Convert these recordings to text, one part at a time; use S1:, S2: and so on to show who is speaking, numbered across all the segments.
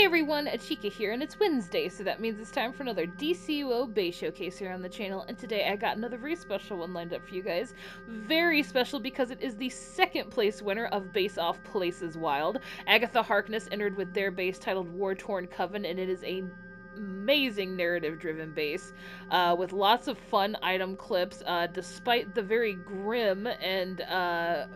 S1: everyone, Achikah here, and it's Wednesday, so that means it's time for another DCUO base showcase here on the channel, and today I got another very special one lined up for you guys. Very special because it is the second place winner of Base Off Places Wild. Agatha Harknes entered with their base titled Wartorn Coven, and it is a amazing narrative-driven base with lots of fun item clips, despite the very grim and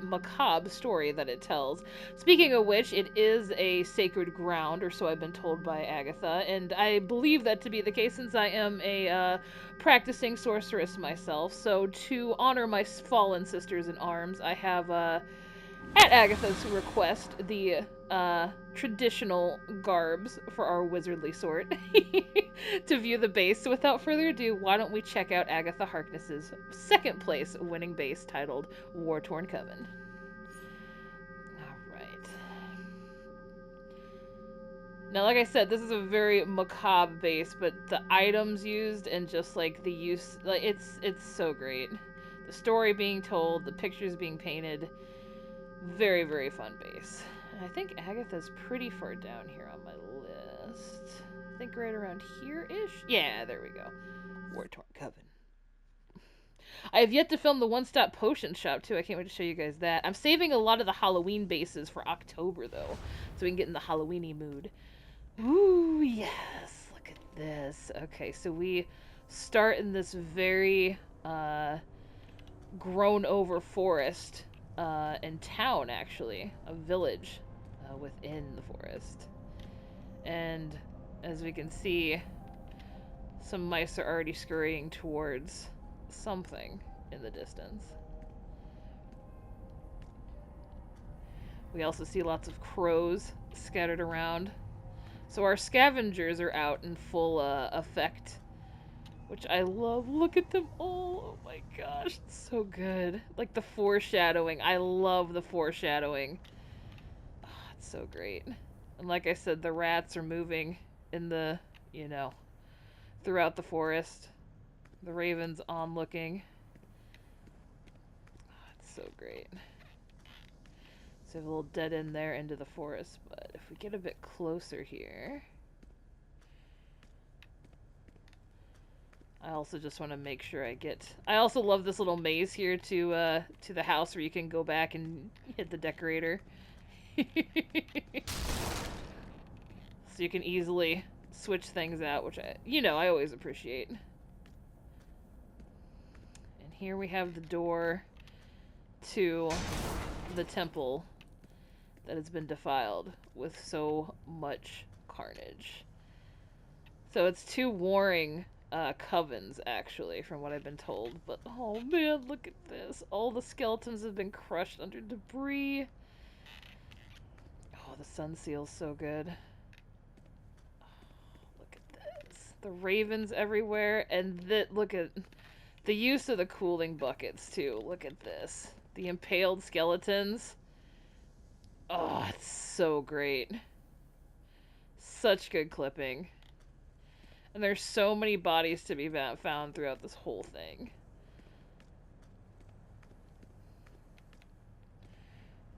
S1: macabre story that it tells. Speaking of which, it is a sacred ground, or so I've been told by Agatha, and I believe that to be the case since I am a practicing sorceress myself. So to honor my fallen sisters in arms, I have at Agatha's request, the traditional garbs for our wizardly sort to view the base. So without further ado, why don't we check out Agatha Harkness' second place winning base titled Wartorn Coven. Alright. Now, like I said, this is a very macabre base, but the items used and just like the use, like it's so great. The story being told, the pictures being painted. Very, very fun base. And I think Agatha's pretty far down here on my list. I think right around here-ish? Yeah, there we go. Wartorn Coven. I have yet to film the one-stop potion shop, too. I can't wait to show you guys that. I'm saving a lot of the Halloween bases for October, though, so we can get in the Halloween-y mood. Ooh, yes! Look at this. Okay, so we start in this very, grown-over forest. In town, actually. A village within the forest. And as we can see, some mice are already scurrying towards something in the distance. We also see lots of crows scattered around. So our scavengers are out in full effect, which I love. Look at them all. Oh my gosh, it's so good. Like the foreshadowing. I love the foreshadowing. Oh, it's so great. And like I said, the rats are moving in the, you know, throughout the forest. The raven's onlooking. Oh, it's so great. So we have a little dead end there into the forest, but if we get a bit closer here... I also just want to make sure I get... I also love this little maze here to the house where you can go back and hit the decorator. So you can easily switch things out, which I always appreciate. And here we have the door to the temple that has been defiled with so much carnage. So it's two warring covens, actually, from what I've been told. But, oh man, look at this. All the skeletons have been crushed under debris. Oh, the sun seal's so good. Oh, look at this. The ravens everywhere, and look at the use of the cooling buckets, too. Look at this. The impaled skeletons. Oh, it's so great. Such good clipping. And there's so many bodies to be found throughout this whole thing.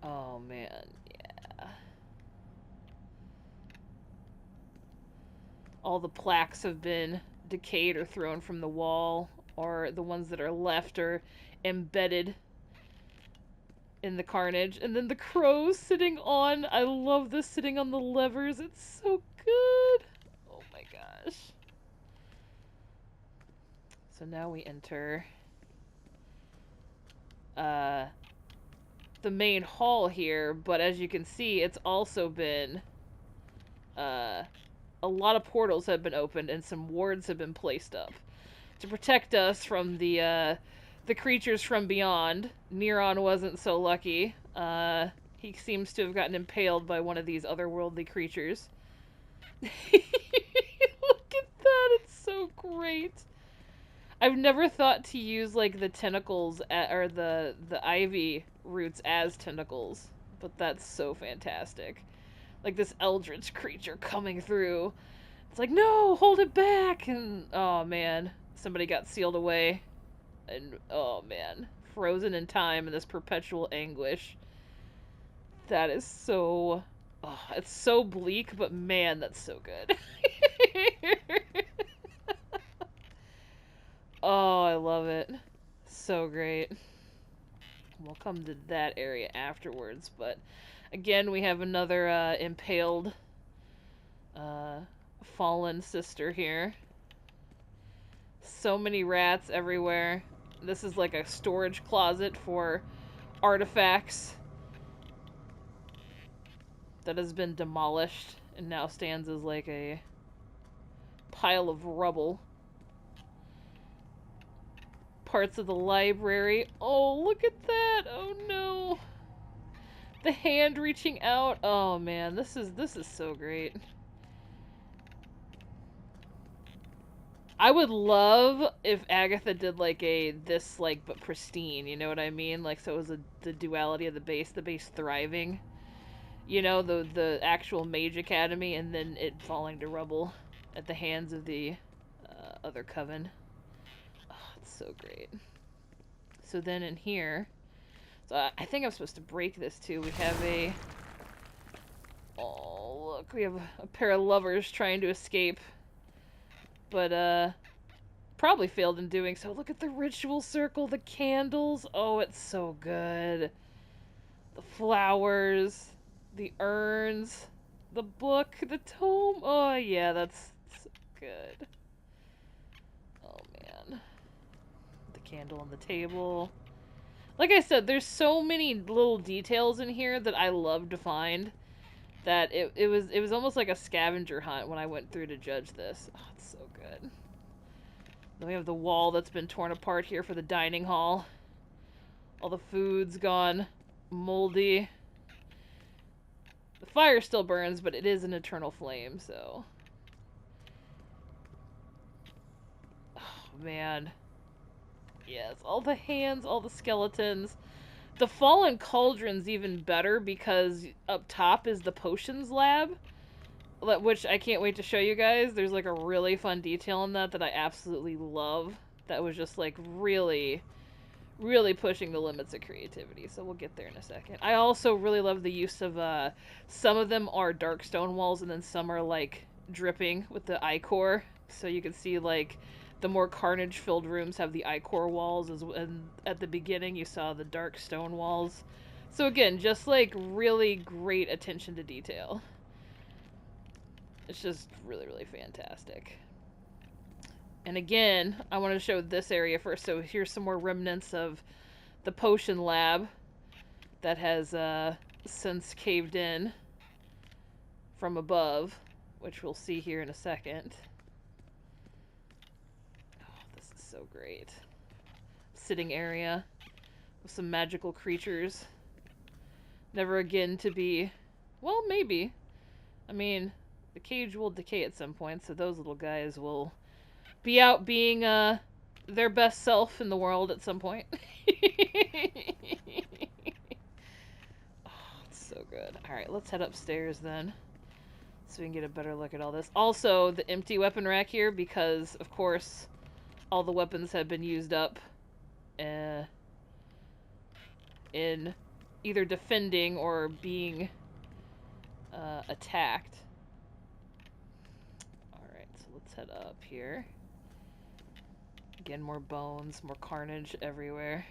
S1: Oh, man. Yeah. All the plaques have been decayed or thrown from the wall, or the ones that are left are embedded in the carnage. And then the crows sitting on... I love this, sitting on the levers. It's so good. Oh, my gosh. So now we enter the main hall here, but as you can see, it's also been a lot of portals have been opened and some wards have been placed up to protect us from the creatures from beyond. Neron wasn't so lucky. He seems to have gotten impaled by one of these otherworldly creatures. Look at that, it's so great. I've never thought to use, like, the tentacles, or the ivy roots as tentacles, but that's so fantastic. Like, this eldritch creature coming through. It's like, no, hold it back! And, oh, man. Somebody got sealed away. And, oh, man. Frozen in time in this perpetual anguish. That is so Oh, it's so bleak, but man, that's so good. Oh, I love it. So great. We'll come to that area afterwards, but again, we have another impaled uh, fallen sister here. So many rats everywhere. This is like a storage closet for artifacts that has been demolished and now stands as like a pile of rubble. Parts of the library. Oh, look at that! Oh no! The hand reaching out. Oh man, this is so great. I would love if Agatha did like a this like but pristine, you know what I mean? Like so it was the duality of the base thriving. You know, the actual Mage Academy and then it falling to rubble at the hands of the other coven. Oh, it's so great. So then in here, so I think I'm supposed to break this too. We have a oh look, we have a pair of lovers trying to escape, but probably failed in doing so. Look at the ritual circle, the candles. Oh, it's so good. The flowers, the urns, the book, the tome. Oh yeah, that's so good. Oh man. The candle on the table. Like I said, there's so many little details in here that I love to find that it was almost like a scavenger hunt when I went through to judge this. Oh, it's so good. Then we have the wall that's been torn apart here for the dining hall. All the food's gone moldy. The fire still burns, but it is an eternal flame, so... Oh, man. Yes, all the hands, all the skeletons. The fallen cauldron's even better because up top is the potions lab, which I can't wait to show you guys. There's like a really fun detail in that I absolutely love. That was just like really pushing the limits of creativity, so we'll get there in a second. I also really love the use of, some of them are dark stone walls, and then some are, like, dripping with the ichor, so you can see, like, the more carnage-filled rooms have the ichor walls, and at the beginning you saw the dark stone walls. So again, just, like, really great attention to detail. It's just really fantastic. And again, I want to show this area first. So here's some more remnants of the potion lab that has since caved in from above, which we'll see here in a second. Oh, this is so great. Sitting area with some magical creatures. Never again to be... Well, maybe. I mean, the cage will decay at some point, so those little guys will... be out being their best self in the world at some point. Oh, it's so good. Alright, let's head upstairs then. So we can get a better look at all this. Also, the empty weapon rack here, because, of course, all the weapons have been used up in either defending or being attacked. Alright, so let's head up here. Again, more bones, more carnage everywhere.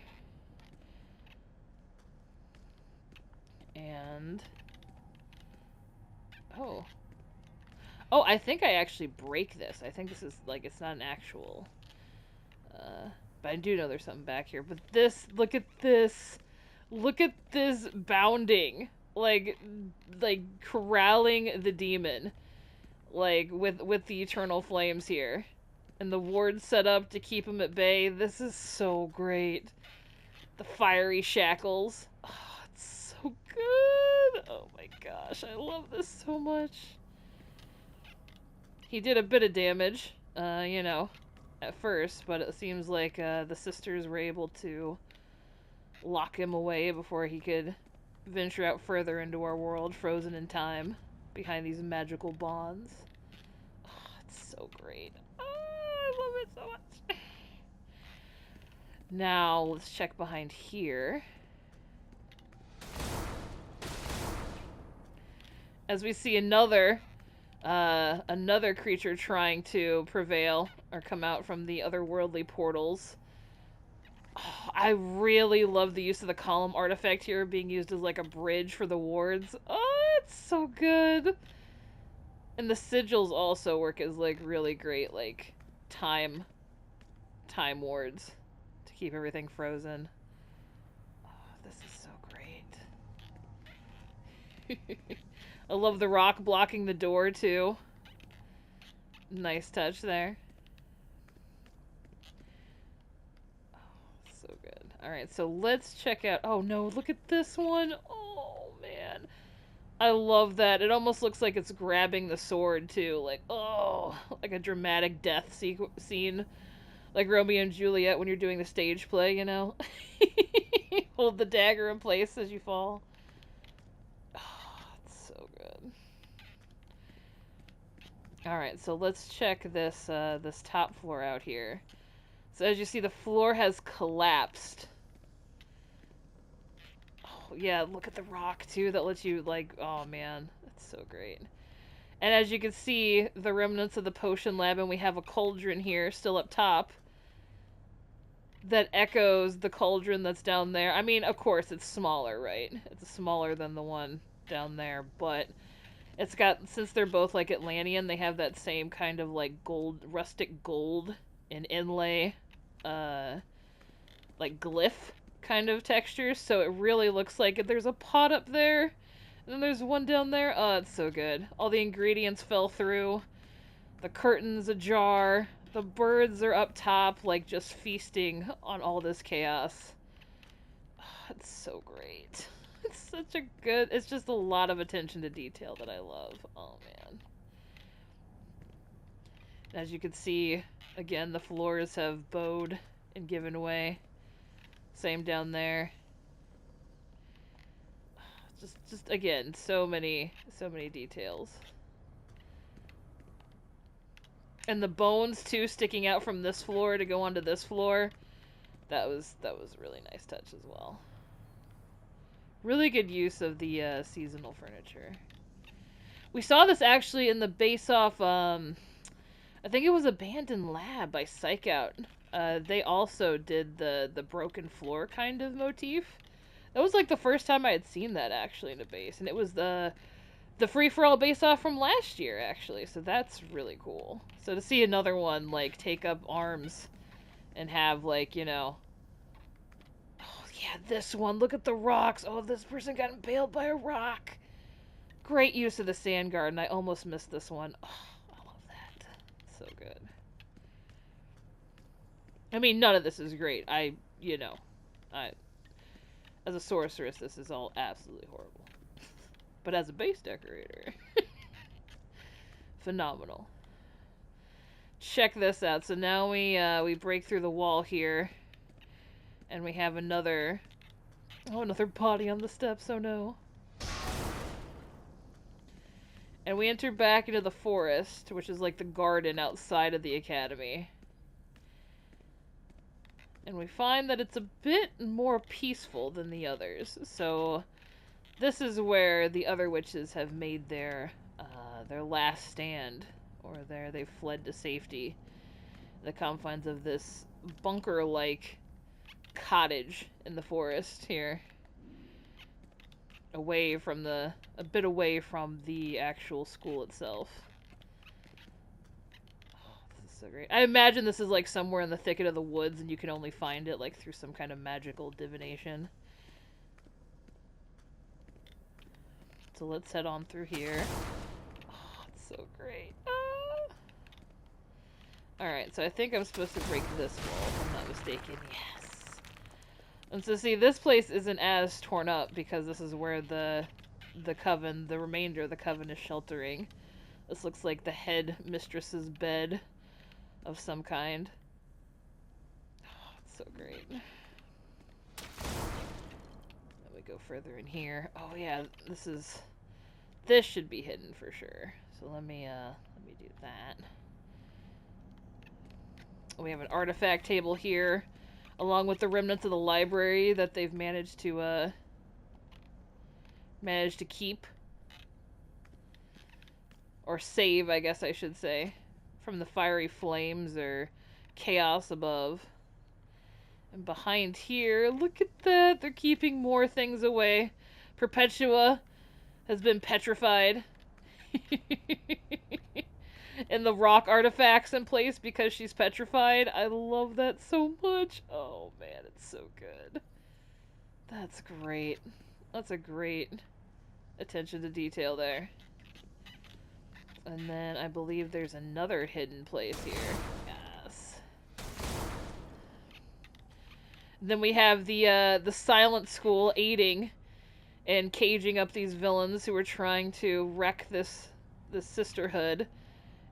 S1: And... Oh. Oh, I think I actually break this. I think this is, like, it's not an actual... but I do know there's something back here. But this, look at this. Look at this bounding. Like corralling the demon. Like, with the eternal flames here. And the wards set up to keep him at bay. This is so great. The fiery shackles. Oh, it's so good. Oh my gosh, I love this so much. He did a bit of damage, you know, at first, but it seems like the sisters were able to lock him away before he could venture out further into our world, frozen in time, behind these magical bonds. Oh, it's so great. I love it so much. Now, let's check behind here. As we see another creature trying to prevail or come out from the otherworldly portals. Oh, I really love the use of the column artifact here being used as like a bridge for the wards. Oh, it's so good. And the sigils also work as like really great like time wards to keep everything frozen. Oh, this is so great. I love the rock blocking the door too. Nice touch there. So good. Alright, so let's check out... Oh no, look at this one! Oh, man. I love that. It almost looks like it's grabbing the sword, too. Like, oh, like a dramatic death scene. Like Romeo and Juliet when you're doing the stage play, you know? Hold the dagger in place as you fall. Oh, it's so good. Alright, so let's check this, this top floor out here. So as you see, the floor has collapsed. Oh, yeah, look at the rock, too. That lets you, like, oh, man. That's so great. And as you can see, the remnants of the potion lab, and we have a cauldron here, still up top, that echoes the cauldron that's down there. I mean, of course, it's smaller, right? It's smaller than the one down there, but it's got, since they're both, like, Atlantean, they have that same kind of, like, gold, rustic gold and inlay, like glyph kind of texture, so it really looks like there's a pot up there, and then there's one down there. Oh, it's so good. All the ingredients fell through, the curtain's ajar, the birds are up top, like just feasting on all this chaos. Oh, it's so great. It's such a good, it's just a lot of attention to detail that I love. Oh man. As you can see, again, the floors have bowed and given way. Same down there. Just again, so many details. And the bones too, sticking out from this floor to go onto this floor. That was a really nice touch as well. Really good use of the seasonal furniture. We saw this actually in the base off. I think it was Abandoned Lab by Psych Out. They also did the broken floor kind of motif. That was like the first time I had seen that actually in a base, and it was the free-for-all base off from last year actually, so that's really cool. So to see another one like take up arms and have like, you know, oh yeah, this one, look at the rocks. Oh, this person got impaled by a rock. Great use of the sand garden. I almost missed this one. Oh, I love that. So good. I mean, none of this is great. You know, as a sorceress, this is all absolutely horrible. But as a base decorator, phenomenal. Check this out. So now we break through the wall here, and we have another body on the steps. Oh no. And we enter back into the forest, which is like the garden outside of the academy. And we find that it's a bit more peaceful than the others. So this is where the other witches have made their last stand, or they've fled to safety. The confines of this bunker-like cottage in the forest here, a bit away from the actual school itself. So great. I imagine this is like somewhere in the thicket of the woods and you can only find it like through some kind of magical divination. So let's head on through here. Oh, it's so great. Ah. Alright, so I think I'm supposed to break this wall if I'm not mistaken. Yes! And so see, this place isn't as torn up because this is where the coven, the remainder of the coven is sheltering. This looks like the head mistress's bed of some kind. Oh, it's so great. Then we go further in here. Oh yeah, this should be hidden for sure. So let me do that. We have an artifact table here, along with the remnants of the library that they've managed to keep. Or save, I guess I should say. From the fiery flames or chaos above. And behind here, look at that. They're keeping more things away. Perpetua has been petrified. And the rock artifacts in place because she's petrified. I love that so much. Oh man, it's so good. That's great. That's a great attention to detail there. And then I believe there's another hidden place here. Yes. Then we have the silent school aiding and caging up these villains who are trying to wreck this sisterhood.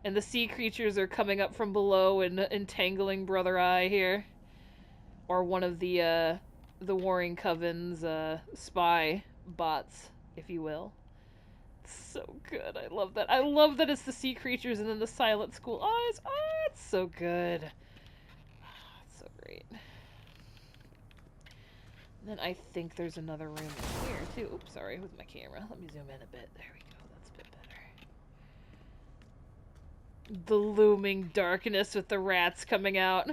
S1: And the sea creatures are coming up from below and entangling Brother Eye here. Or one of the Warring Coven's spy bots, if you will. It's so good. I love that. I love that it's the sea creatures and then the silent school eyes. Oh, it's so good. Oh, it's so great. And then I think there's another room in here, too. Oops, sorry, with my camera. Let me zoom in a bit. There we go. That's a bit better. The looming darkness with the rats coming out.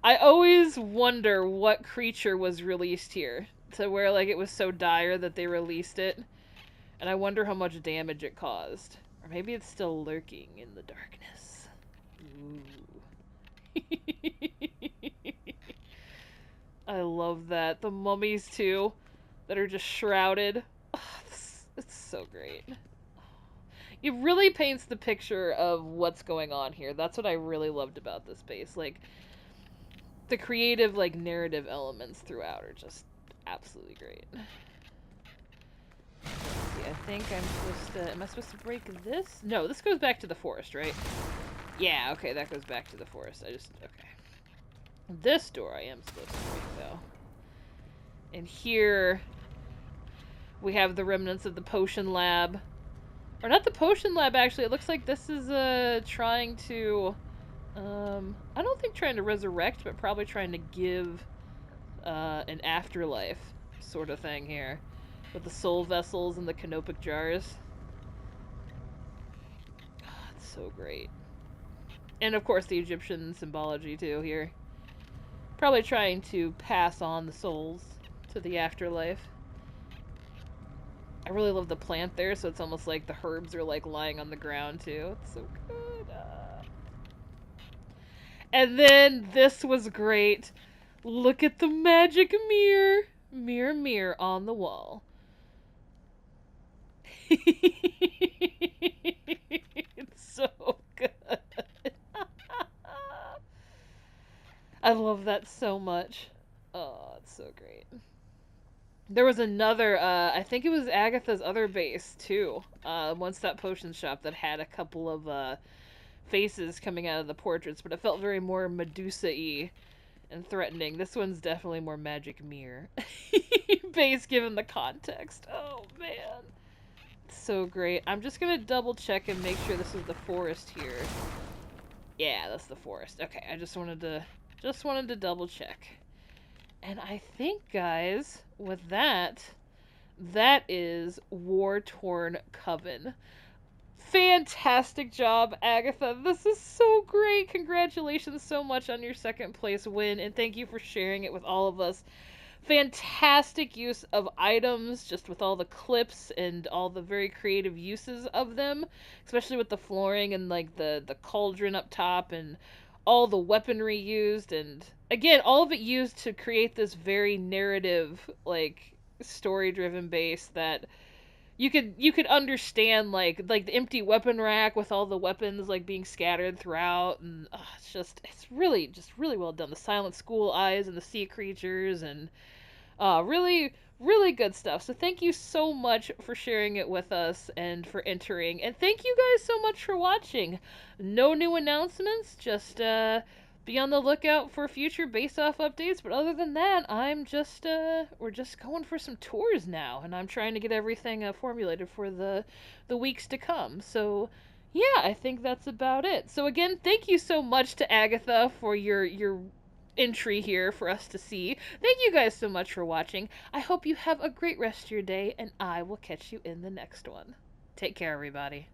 S1: I always wonder what creature was released here. To where, like, it was so dire that they released it. And I wonder how much damage it caused. Or maybe it's still lurking in the darkness. Ooh. I love that. The mummies, too, that are just shrouded. Oh, it's so great. It really paints the picture of what's going on here. That's what I really loved about this base. Like, the creative, like, narrative elements throughout are just absolutely great. I think I'm supposed to... Am I supposed to break this? No, this goes back to the forest, right? Yeah, okay, that goes back to the forest. Okay. This door I am supposed to break, though. And here... we have the remnants of the potion lab. Or not the potion lab, actually. It looks like this is, trying to... I don't think trying to resurrect, but probably trying to give, an afterlife sort of thing here. With the soul vessels and the canopic jars. Oh, it's so great. And of course the Egyptian symbology too here. Probably trying to pass on the souls to the afterlife. I really love the plant there, so it's almost like the herbs are like lying on the ground too. It's so good. And then this was great. Look at the magic mirror. Mirror, mirror on the wall. It's so good. I love that so much. Oh, it's so great. There was another, I think it was Agatha's other base, too. One-stop potion shop that had a couple of, faces coming out of the portraits, but it felt very more Medusa-y and threatening. This one's definitely more magic mirror. Base given the context. Oh, man. So great. I'm just gonna double check and make sure this is the forest here. Yeah, that's the forest. Okay, I just wanted to double check. And I think, guys, with that is Wartorn Coven. Fantastic job, Agatha. This is so great. Congratulations so much on your second place win, and thank you for sharing it with all of us. Fantastic use of items, just with all the clips and all the very creative uses of them, especially with the flooring and like the cauldron up top and all the weaponry used, and again, all of it used to create this very narrative, like, story-driven base that you could understand, like the empty weapon rack with all the weapons like being scattered throughout, and it's really well done. The silent school eyes and the sea creatures, and really, really good stuff. So thank you so much for sharing it with us and for entering. And thank you guys so much for watching. No new announcements, just be on the lookout for future base-off updates. But other than that, we're just going for some tours now. And I'm trying to get everything formulated for the weeks to come. So yeah, I think that's about it. So again, thank you so much to Agatha for your entry here for us to see. Thank you guys so much for watching. I hope you have a great rest of your day, and I will catch you in the next one. Take care, everybody.